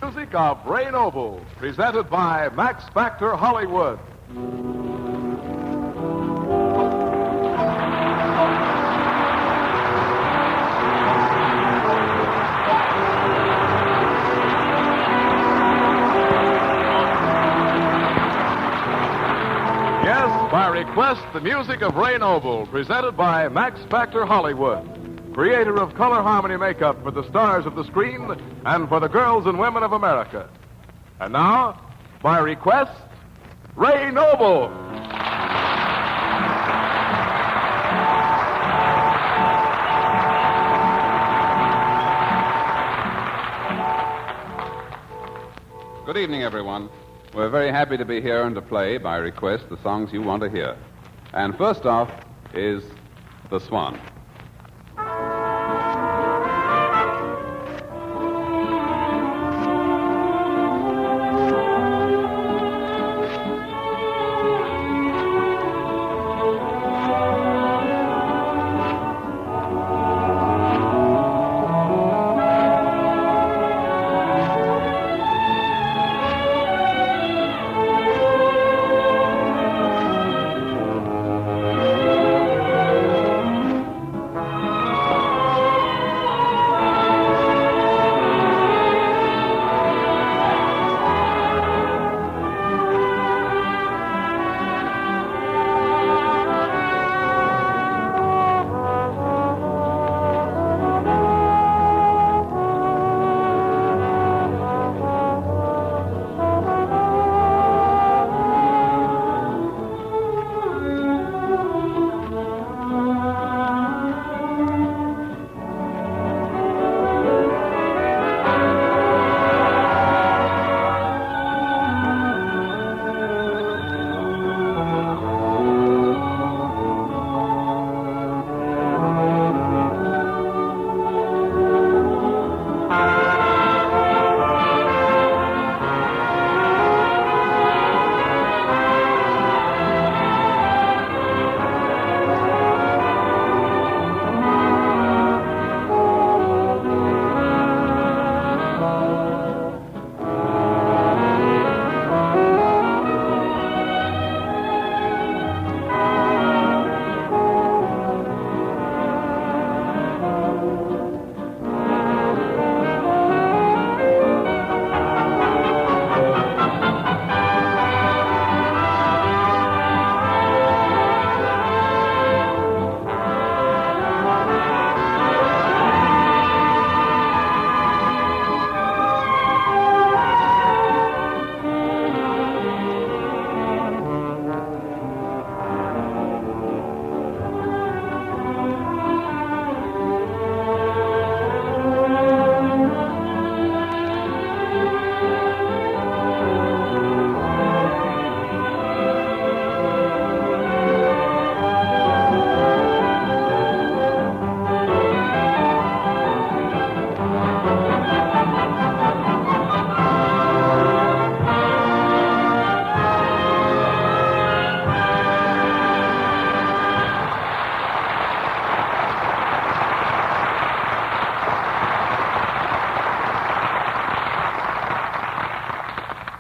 Music of Ray Noble, presented by Max Factor Hollywood. Yes, by request, the music of Ray Noble, presented by Max Factor Hollywood, creator of color harmony makeup for the stars of the screen and for the girls and women of America. And now, by request, Ray Noble. Good evening, everyone. We're very happy to be here and to play, by request, the songs you want to hear. And first off is The Swan.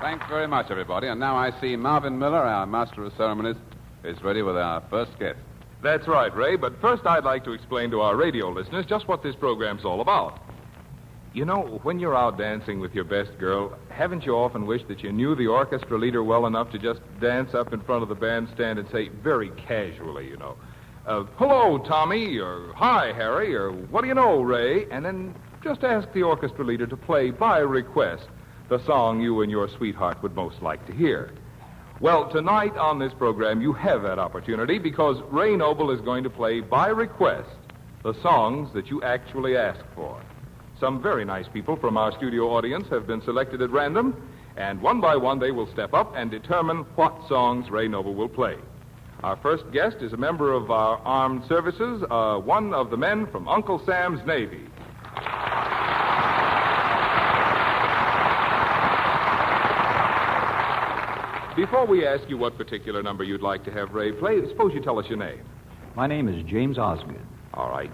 Thanks very much, everybody. And now I see Marvin Miller, our master of ceremonies, is ready with our first guest. That's right, Ray, but first I'd like to explain to our radio listeners just what this program's all about. You know, when you're out dancing with your best girl, haven't you often wished that you knew the orchestra leader well enough to just dance up in front of the bandstand and say, very casually, you know, hello, Tommy, or hi, Harry, or what do you know, Ray? And then just ask the orchestra leader to play, by request, the song you and your sweetheart would most like to hear. Well, tonight on this program, you have that opportunity because Ray Noble is going to play, by request, the songs that you actually ask for. Some very nice people from our studio audience have been selected at random, and one by one they will step up and determine what songs Ray Noble will play. Our first guest is a member of our armed services, one of the men from Uncle Sam's Navy. Before we ask you what particular number you'd like to have Ray play, suppose you tell us your name. My name is James Osgood. All right.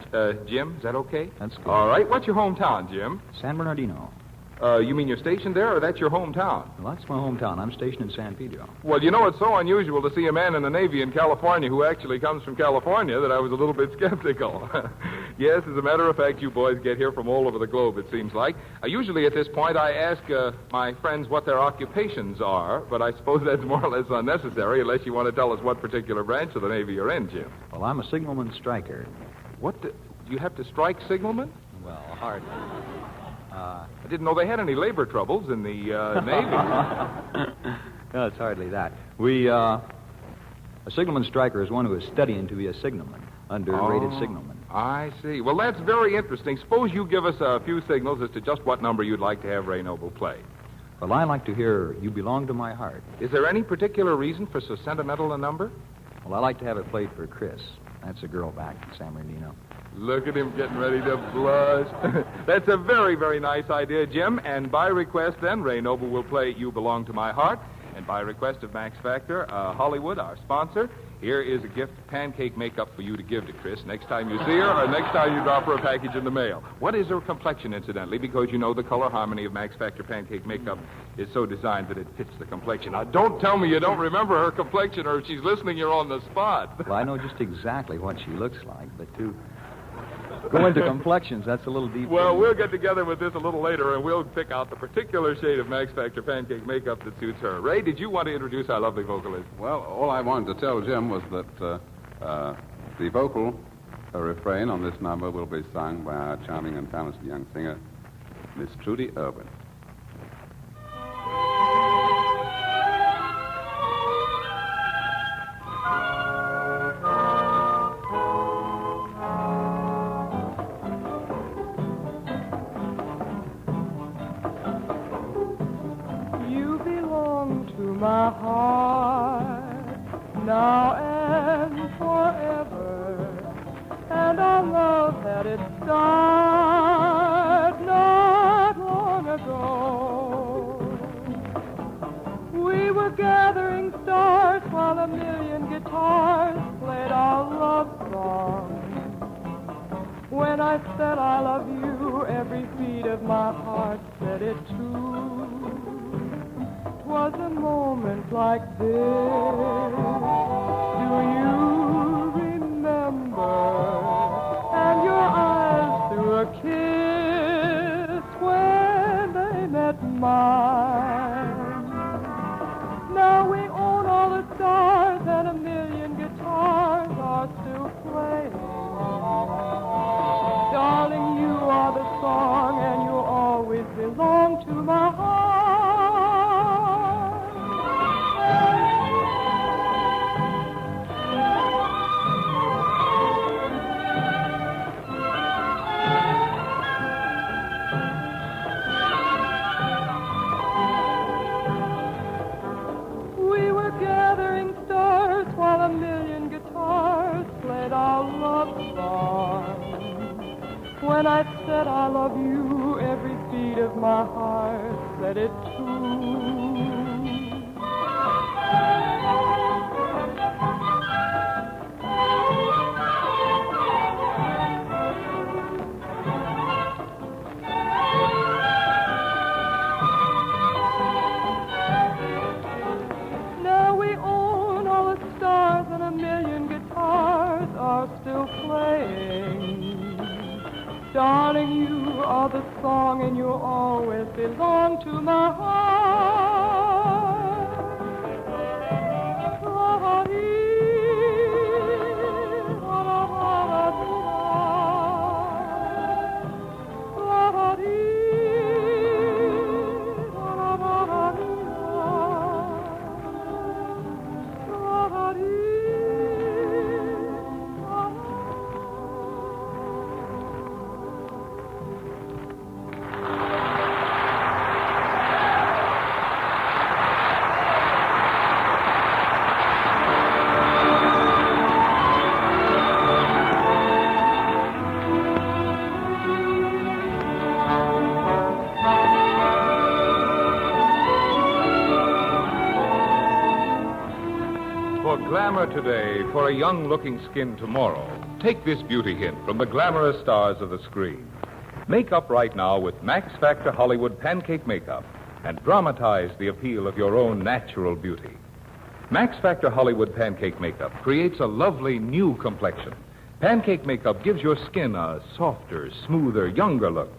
Jim, is that okay? That's good. All right. What's your hometown, Jim? San Bernardino. You mean you're stationed there, or that's your hometown? Well, that's my hometown. I'm stationed in San Pedro. Well, you know, it's so unusual to see a man in the Navy in California who actually comes from California that I was a little bit skeptical. Yes, as a matter of fact, you boys get here from all over the globe, it seems like. Usually at this point, I ask my friends what their occupations are, but I suppose that's more or less unnecessary unless you want to tell us what particular branch of the Navy you're in, Jim. Well, I'm a signalman striker. What? Do you have to strike signalmen? Well, hardly. I didn't know they had any labor troubles in the Navy. No, it's hardly that. A signalman striker is one who is studying to be a signalman, underrated signalman. I see. Well, that's very interesting. Suppose you give us a few signals as to just what number you'd like to have Ray Noble play. Well, I like to hear You Belong to My Heart. Is there any particular reason for so sentimental a number? Well, I like to have it played for Chris. That's a girl back in San Bernardino. Look at him getting ready to blush. That's a very, very nice idea, Jim. And by request, then, Ray Noble will play You Belong to My Heart. And by request of Max Factor, Hollywood, our sponsor, here is a gift pancake makeup for you to give to Chris next time you see her or next time you drop her a package in the mail. What is her complexion, incidentally? Because you know the color harmony of Max Factor pancake makeup is so designed that it fits the complexion. Now, don't tell me you don't remember her complexion, or if she's listening, you're on the spot. Well, I know just exactly what she looks like, but to go into complexions, that's a little deep. Well, we'll get together with this a little later, and we'll pick out the particular shade of Max Factor pancake makeup that suits her. Ray, did you want to introduce our lovely vocalist? Well, all I wanted to tell Jim was that the vocal refrain on this number will be sung by our charming and talented young singer, Miss Trudy Irwin. My heart, now and forever, and our love had its start not long ago. We were gathering stars while a million guitars played our love song. When I said I love you, every beat of my heart said it too. Was a moment like this. Do you remember? And your eyes threw a kiss when they met mine. Now we own all the stars and a million guitars are still playing. Darling, you are the song and you'll always belong to my heart. When I said I love you, every beat of my heart said it too. Now we own all the stars and a million guitars are still playing. Darling, you are the song and you'll always belong to my heart. Glamour today for a young-looking skin tomorrow. Take this beauty hint from the glamorous stars of the screen. Make up right now with Max Factor Hollywood Pancake Makeup and dramatize the appeal of your own natural beauty. Max Factor Hollywood Pancake Makeup creates a lovely new complexion. Pancake Makeup gives your skin a softer, smoother, younger look.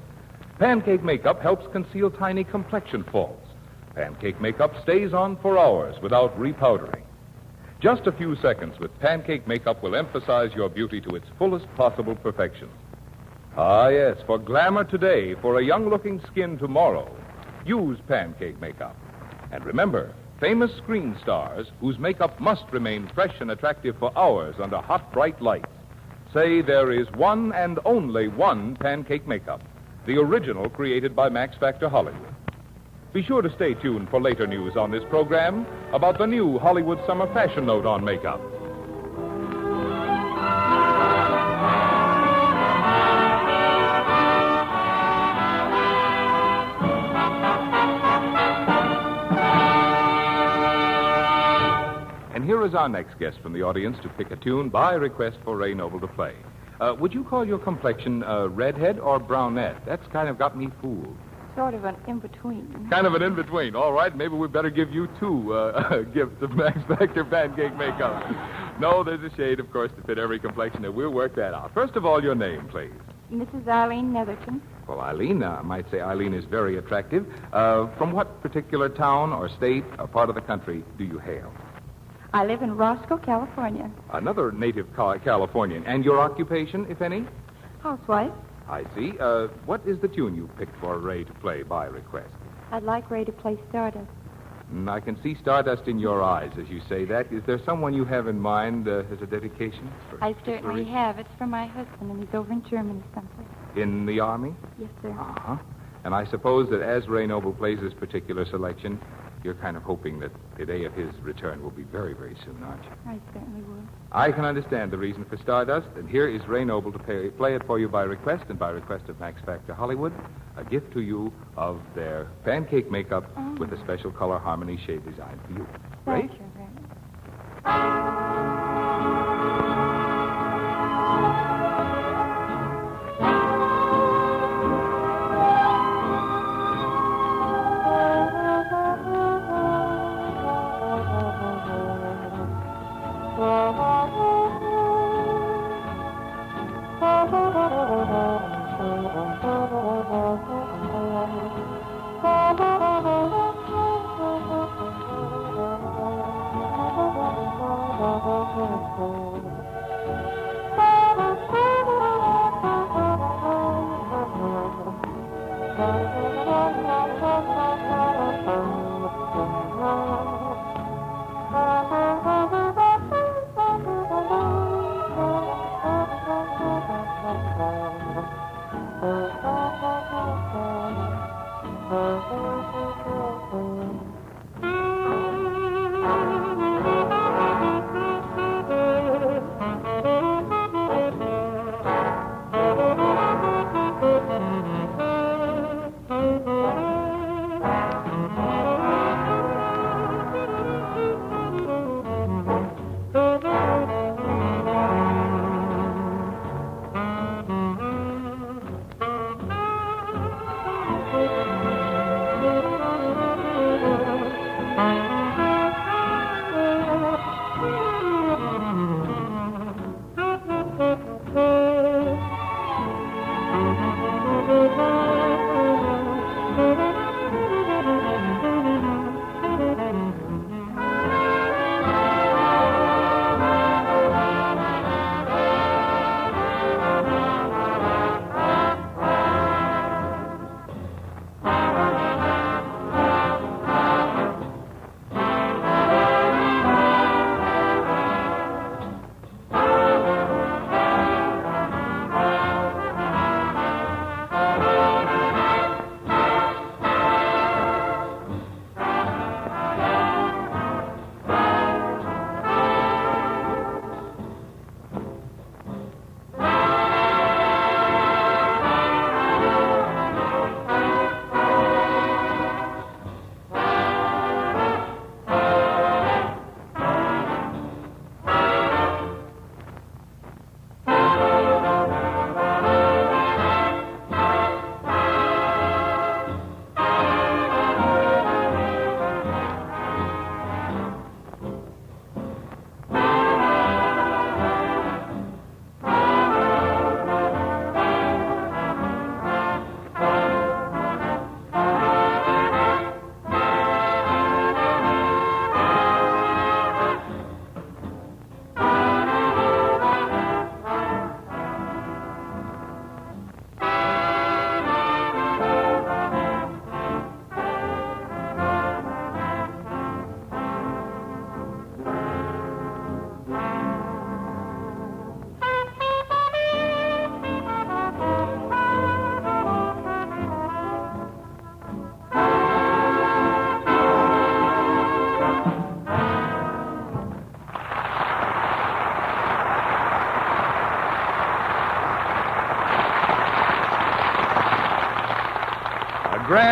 Pancake Makeup helps conceal tiny complexion faults. Pancake Makeup stays on for hours without repowdering. Just a few seconds with Pancake Makeup will emphasize your beauty to its fullest possible perfection. Ah, yes, for glamour today, for a young-looking skin tomorrow, use Pancake Makeup. And remember, famous screen stars whose makeup must remain fresh and attractive for hours under hot, bright lights say there is one and only one Pancake Makeup, the original created by Max Factor Hollywood. Be sure to stay tuned for later news on this program about the new Hollywood Summer Fashion Note on makeup. And here is our next guest from the audience to pick a tune by request for Ray Noble to play. Would you call your complexion redhead or brunette? That's kind of got me fooled. Sort of an in-between. Kind of an in-between. All right, maybe we better give you two gifts of Max Factor Pancake Makeup. No, there's a shade, of course, to fit every complexion, and we'll work that out. First of all, your name, please. Mrs. Eileen Netherton. Well, Eileen, I might say Eileen is very attractive. From what particular town or state or part of the country do you hail? I live in Roscoe, California. Another native Californian. And your occupation, if any? Housewife. I see. What is the tune you picked for Ray to play by request? I'd like Ray to play Stardust. I can see stardust in your eyes as you say that. Is there someone you have in mind as a dedication? I certainly have. It's for my husband, and he's over in Germany someplace. In the Army? Yes, sir. Uh-huh. And I suppose that as Ray Noble plays this particular selection, you're kind of hoping that the day of his return will be very, very soon, aren't you? I certainly will. I can understand the reason for Stardust, and here is Ray Noble to play it for you by request, and by request of Max Factor Hollywood, a gift to you of their pancake makeup with a special color harmony shade designed for you. Ray? Thank you very much.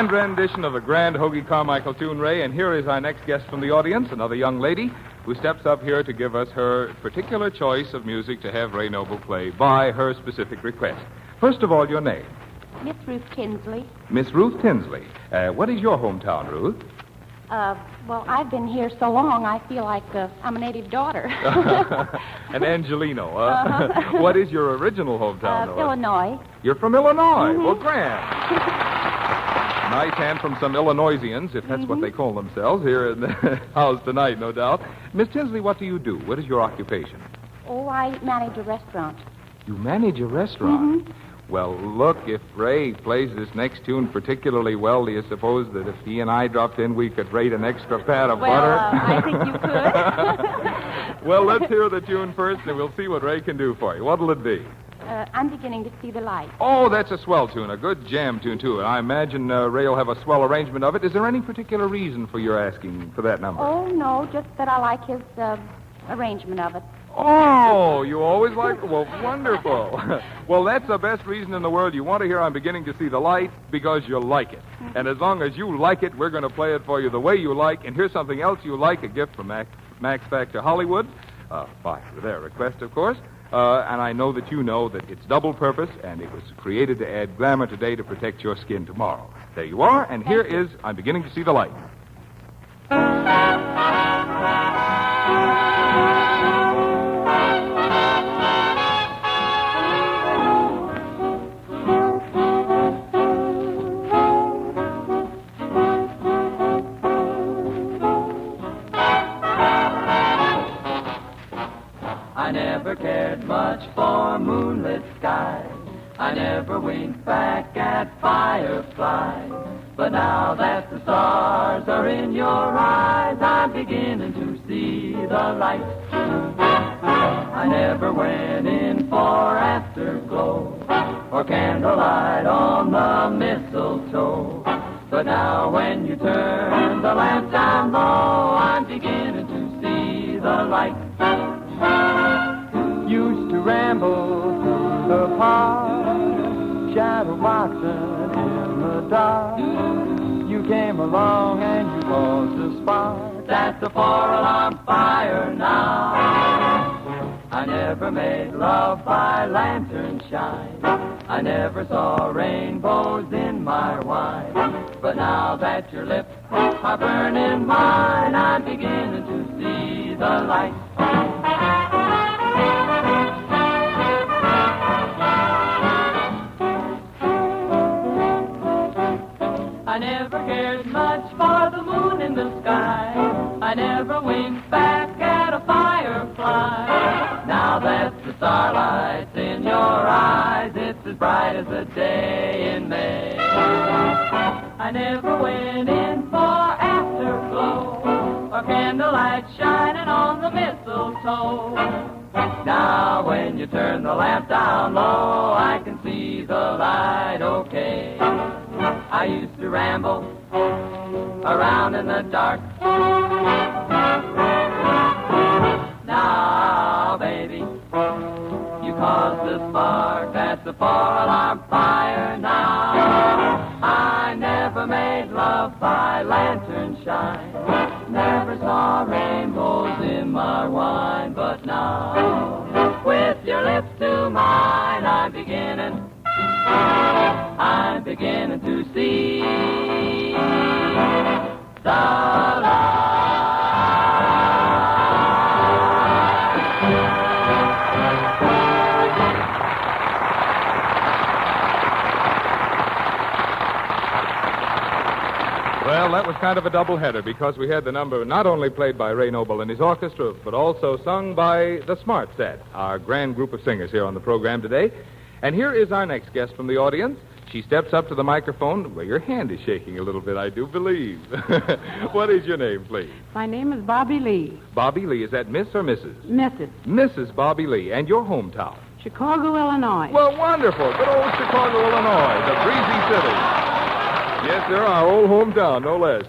grand rendition of the grand Hoagie Carmichael tune, Ray, and here is our next guest from the audience, another young lady who steps up here to give us her particular choice of music to have Ray Noble play by her specific request. First of all, your name. Miss Ruth Tinsley. Miss Ruth Tinsley. What is your hometown, Ruth? Well, I've been here so long, I feel like I'm a native daughter. An Angelino. What is your original hometown, though? Illinois. You're from Illinois. Mm-hmm. Well, grand. Nice hand from some Illinoisians, if that's what they call themselves, here in the house tonight, no doubt. Miss Tinsley, what do you do? What is your occupation? Oh, I manage a restaurant. You manage a restaurant? Mm-hmm. Well, look, if Ray plays this next tune particularly well, do you suppose that if he and I dropped in, we could rate an extra pat of butter? I think you could. Well, let's hear the tune first, and we'll see what Ray can do for you. What'll it be? I'm beginning to see the light. Oh, that's a swell tune, a good jam tune, too. And I imagine Ray will have a swell arrangement of it. Is there any particular reason for your asking for that number? Oh, no, just that I like his arrangement of it. Oh, you always like... Well, wonderful. Well, that's the best reason in the world you want to hear I'm beginning to see the light, because you like it. And as long as you like it, we're going to play it for you the way you like. And here's something else you like, a gift from Max Factor Hollywood, by their request, of course. And I know that you know that it's double purpose, and it was created to add glamour today to protect your skin tomorrow. There you are, and here is I'm Beginning to See the Light. I never cared much for moonlit skies. I never winked back at fireflies. But now that the stars are in your eyes, I'm beginning to see the light. I never went in for afterglow or candlelight on the mistletoe. But now when you turn the lamp down low, I'm beginning to see the light. Used to ramble through the park, shadow boxing in the dark. You came along and you caused a spark. That's a 4-alarm fire now. I never made love by lantern shine. I never saw rainbows in my wine. But now that your lips are burning mine, I'm beginning to see the light. I never cared much for the moon in the sky. I never winked back at a firefly. Now that the starlight's in your eyes, it's as bright as a day in May. I never went in for afterglow or candlelight shining on the mistletoe. Now when you turn the lamp down low, I can see the light okay. I used to ramble around in the dark. Now, baby, you caused the spark. That's a 4-alarm fire now. I never made love by lantern shine. Never saw rainbows in my wine. But now, with your lips to mine, I'm beginning to see the light. Well, that was kind of a doubleheader because we had the number not only played by Ray Noble and his orchestra, but also sung by the Smart Set, our grand group of singers here on the program today. And here is our next guest from the audience. She steps up to the microphone. Well, your hand is shaking a little bit, I do believe. What is your name, please? My name is Bobby Lee. Bobby Lee. Is that Miss or Mrs.? Mrs. Mrs. Bobby Lee. And your hometown? Chicago, Illinois. Well, wonderful. Good old Chicago, Illinois, the breezy city. Yes, sir, our old hometown, no less.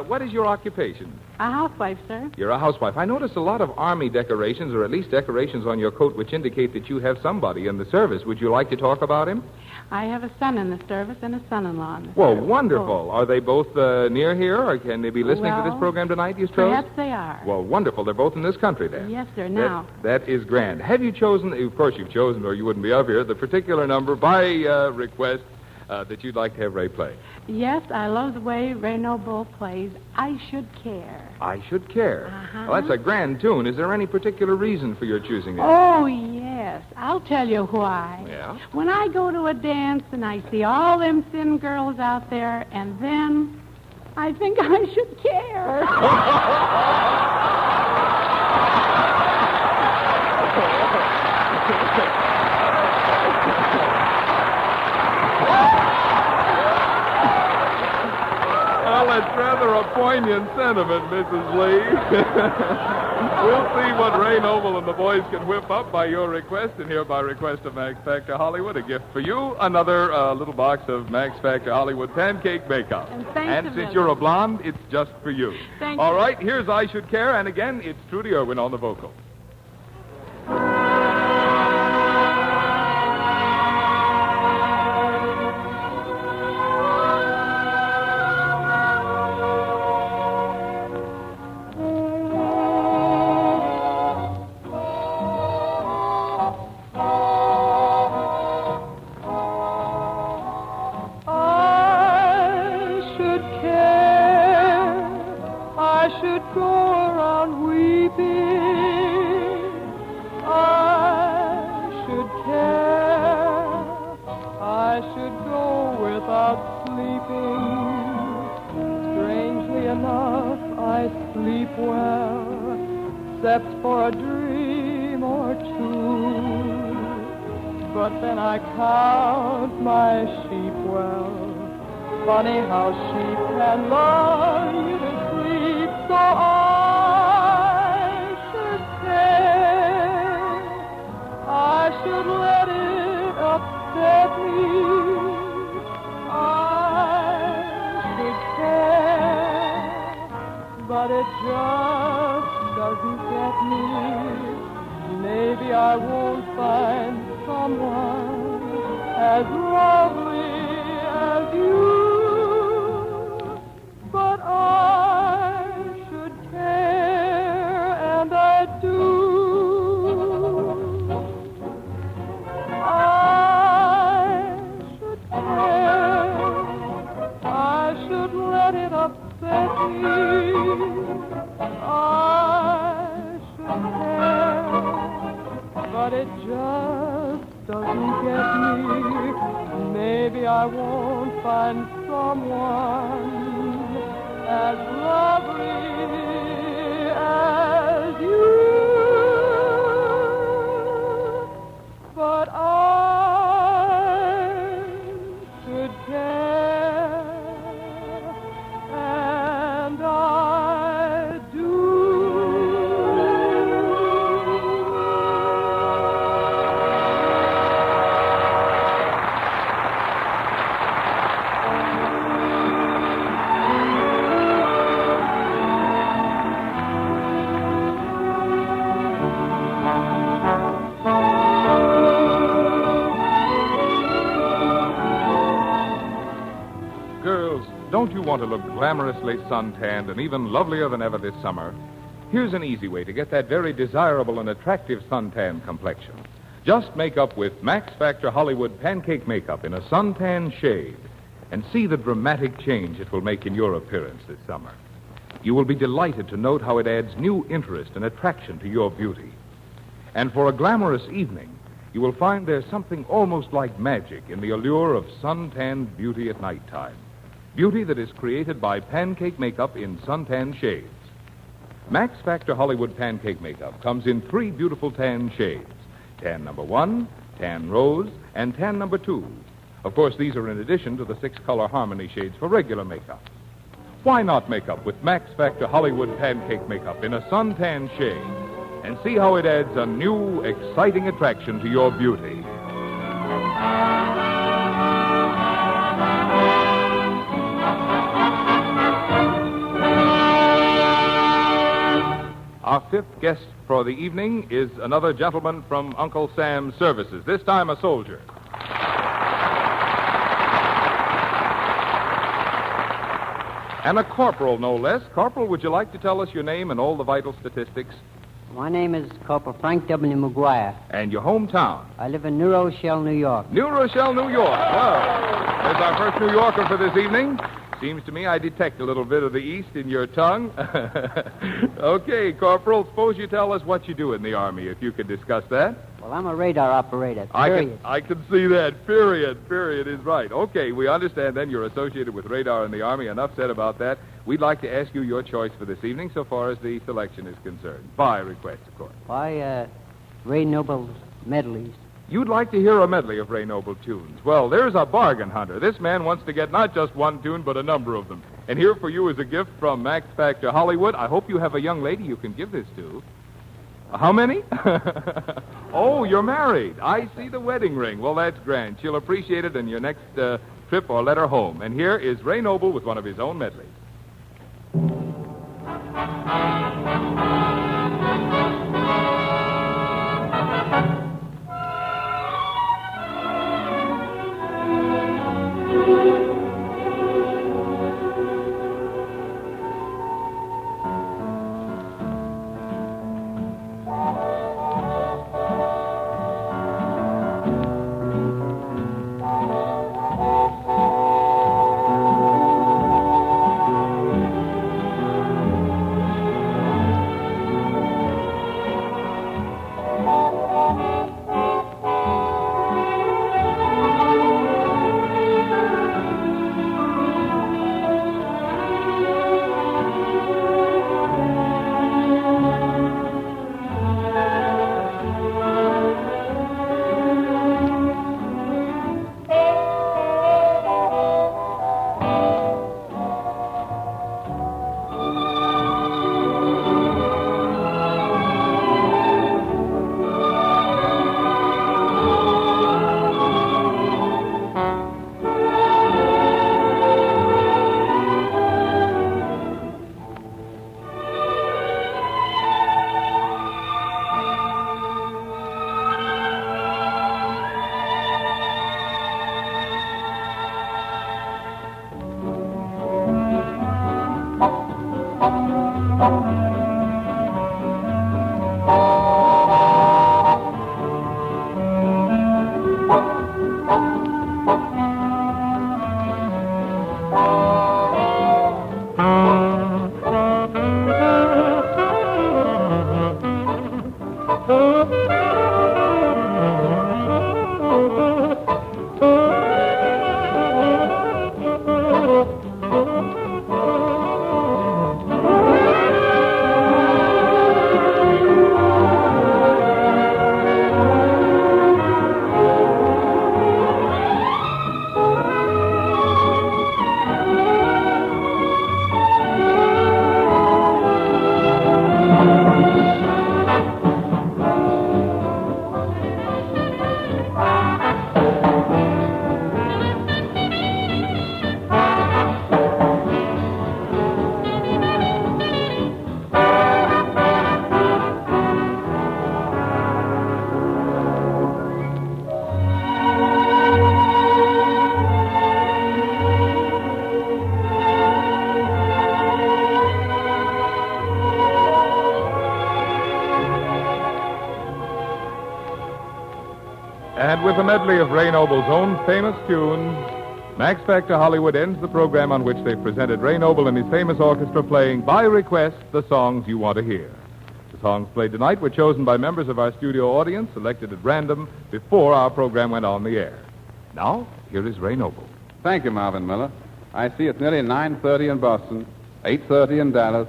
What is your occupation? A housewife, sir. You're a housewife. I notice a lot of Army decorations, or at least decorations on your coat, which indicate that you have somebody in the service. Would you like to talk about him? I have a son in the service and a son-in-law in the Well, service. wonderful. Are they both near here, or can they be listening to this Well, program tonight, you suppose? Perhaps they are. Well, wonderful. They're both in this country, then. Yes, sir, now. That is grand. Have you chosen, of course you've chosen, or you wouldn't be up here, the particular number by request that you'd like to have Ray play? Yes, I love the way Ray Noble plays I Should Care. I Should Care. Uh-huh. Well, that's a grand tune. Is there any particular reason for your choosing it? Oh, yes. I'll tell you why. Yeah? When I go to a dance and I see all them thin girls out there, and then I think I should care. Well, that's rather a poignant sentiment, Mrs. Lee. We'll see what Ray Noble and the boys can whip up by your request, and here by request of Max Factor Hollywood, a gift for you, another little box of Max Factor Hollywood pancake makeup. And thanks a since million. you're a blonde, it's just for you. Thank All you. right, here's I Should Care, and again, it's Trudy Irwin on the vocal. I should care. I should go around weeping. I should care. I should go without sleeping. Strangely enough, I sleep well, except for a dream or two. But then I count my sheep well. Funny how sheep can lull you to sleep. So I should care. I should let it upset me. I should care. But it just doesn't get me. Maybe I won't find someone as lovely as you. But I should care, and I do. I should care. I should let it upset me. I should care. But it just doesn't get me. Maybe I won't find someone as lovely as you. But I should care, and I do. Girls, don't you want to look glamorously suntanned and even lovelier than ever this summer? Here's an easy way to get that very desirable and attractive suntan complexion. Just make up with Max Factor Hollywood Pancake Makeup in a suntan shade and see the dramatic change it will make in your appearance this summer. You will be delighted to note how it adds new interest and attraction to your beauty. And for a glamorous evening, you will find there's something almost like magic in the allure of suntanned beauty at nighttime. Beauty that is created by pancake makeup in suntan shades. Max Factor Hollywood Pancake Makeup comes in 3 beautiful tan shades. Tan number 1, tan rose, and tan number 2. Of course, these are in addition to the 6-color harmony shades for regular makeup. Why not make up with Max Factor Hollywood Pancake Makeup in a suntan shade and see how it adds a new, exciting attraction to your beauty? Our fifth guest for the evening is another gentleman from Uncle Sam's Services, this time a soldier. And a corporal, no less. Corporal, would you like to tell us your name and all the vital statistics? My name is Corporal Frank W. McGuire. And your hometown? I live in New Rochelle, New York. New Rochelle, New York. Well, there's our first New Yorker for this evening. Seems to me I detect a little bit of the East in your tongue. Okay, Corporal, suppose you tell us what you do in the Army, if you could discuss that. Well, I'm a radar operator, period. I can see that. Period is right. Okay, we understand then you're associated with radar in the Army. Enough said about that. We'd like to ask you your choice for this evening so far as the selection is concerned. By request, of course. By Ray Noble's medleys. You'd like to hear a medley of Ray Noble tunes. Well, there's a bargain hunter. This man wants to get not just one tune, but a number of them. And here for you is a gift from Max Factor Hollywood. I hope you have a young lady you can give this to. How many? Oh, you're married. I see the wedding ring. Well, that's grand. She'll appreciate it in your next trip or let her home. And here is Ray Noble with one of his own medleys. And with a medley of Ray Noble's own famous tunes, Max Factor Hollywood ends the program on which they presented Ray Noble and his famous orchestra playing, by request, the songs you want to hear. The songs played tonight were chosen by members of our studio audience, selected at random before our program went on the air. Now, here is Ray Noble. Thank you, Marvin Miller. I see it's nearly 9:30 in Boston, 8:30 in Dallas,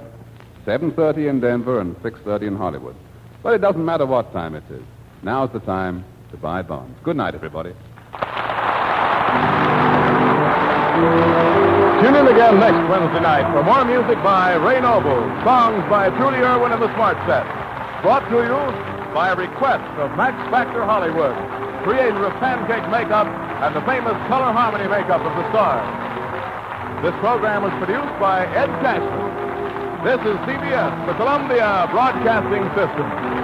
7:30 in Denver, and 6:30 in Hollywood. But it doesn't matter what time it is. Now's the time to buy bonds. Good night, everybody. Tune in again next Wednesday night for more music by Ray Noble, songs by Trudy Irwin and the Smart Set. Brought to you by request of Max Factor Hollywood, creator of pancake makeup and the famous color harmony makeup of the stars. This program was produced by Ed Cashman. This is CBS, the Columbia Broadcasting System.